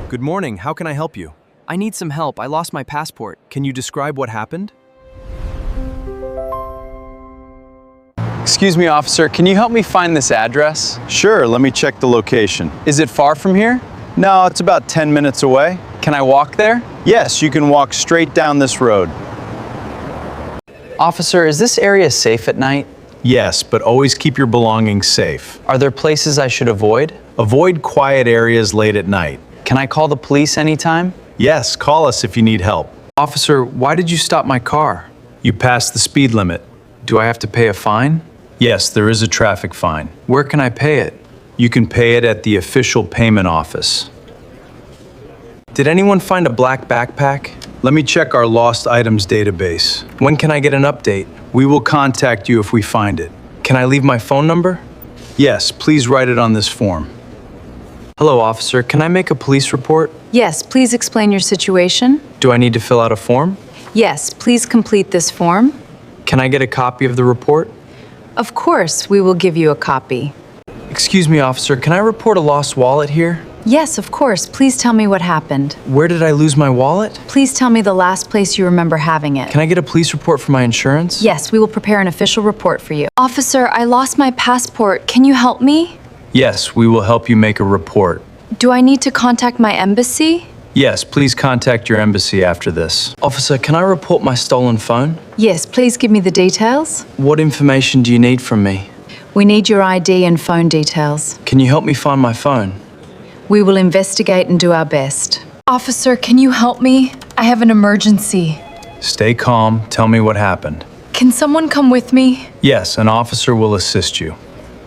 Good morning, how can I help you? I need some help. I lost my passport. Can you describe what happened? Excuse me, officer, can you help me find this address? Sure, let me check the location. Is it far from here? No, it's about 10 minutes away. Can I walk there? Yes, you can walk straight down this road. Officer, is this area safe at night? Yes, but always keep your belongings safe. Are there places I should avoid? Avoid quiet areas late at night. Can I call the police anytime? Yes, call us if you need help. Officer, why did you stop my car? You passed the speed limit. Do I have to pay a fine? Yes, there is a traffic fine. Where can I pay it? You can pay it at the official payment office. Did anyone find a black backpack? Let me check our lost items database. When can I get an update? We will contact you if we find it. Can I leave my phone number? Yes, please write it on this form. Hello, officer. Can I make a police report? Yes, please explain your situation. Do I need to fill out a form? Yes, please complete this form. Can I get a copy of the report? Of course, we will give you a copy. Excuse me, officer. Can I report a lost wallet here? Yes, of course. Please tell me what happened. Where did I lose my wallet? Please tell me the last place you remember having it. Can I get a police report for my insurance? Yes, we will prepare an official report for you. Officer, I lost my passport. Can you help me? Yes, we will help you make a report. Do I need to contact my embassy? Yes, please contact your embassy after this. Officer, can I report my stolen phone? Yes, please give me the details. What information do you need from me? We need your ID and phone details. Can you help me find my phone? We will investigate and do our best. Officer, can you help me? I have an emergency. Stay calm. Tell me what happened. Can someone come with me? Yes, an officer will assist you.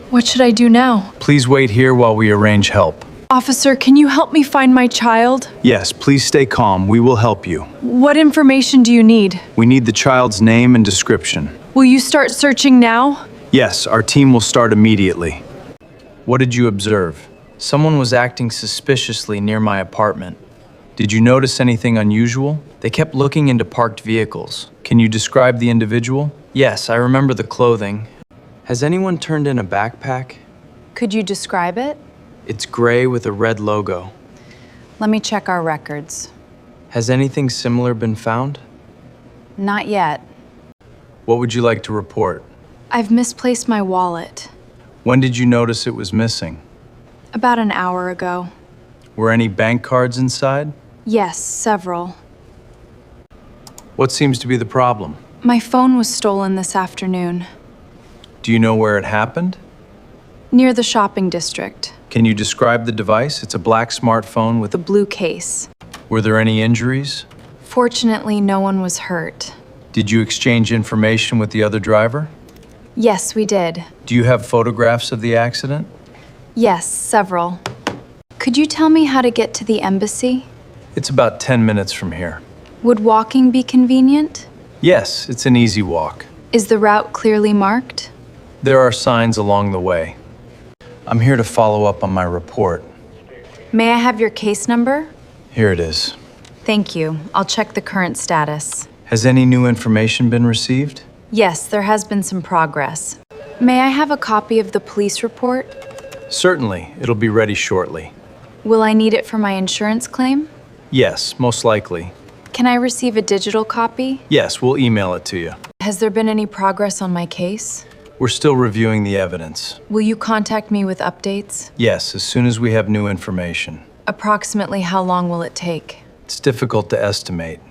What should I do now? Please wait here while we arrange help. Officer, can you help me find my child? Yes, please stay calm. We will help you. What information do you need? We need the child's name and description. Will you start searching now? Yes, our team will start immediately. What did you observe? Someone was acting suspiciously near my apartment. Did you notice anything unusual? They kept looking into parked vehicles. Can you describe the individual? Yes, I remember the clothing. Has anyone turned in a backpack? Could you describe it? It's gray with a red logo. Let me check our records. Has anything similar been found? Not yet. What would you like to report? I've misplaced my wallet. When did you notice it was missing? About an hour ago. Were any bank cards inside? Yes, several. What seems to be the problem? My phone was stolen this afternoon. Do you know where it happened? Near the shopping district. Can you describe the device? It's a black smartphone with The blue case. Were there any injuries? Fortunately, no one was hurt. Did you exchange information with the other driver? Yes, we did. Do you have photographs of the accident? Yes, several. Could you tell me how to get to the embassy? It's about 10 minutes from here. Would walking be convenient? Yes, it's an easy walk. Is the route clearly marked? There are signs along the way. I'm here to follow up on my report. May I have your case number? Here it is. Thank you. I'll check the current status. Has any new information been received? Yes, there has been some progress. May I have a copy of the police report? Certainly, it'll be ready shortly. Will I need it for my insurance claim? Yes, most likely. Can I receive a digital copy? Yes, we'll email it to you. Has there been any progress on my case? We're still reviewing the evidence. Will you contact me with updates? Yes, as soon as we have new information. Approximately how long will it take? It's difficult to estimate.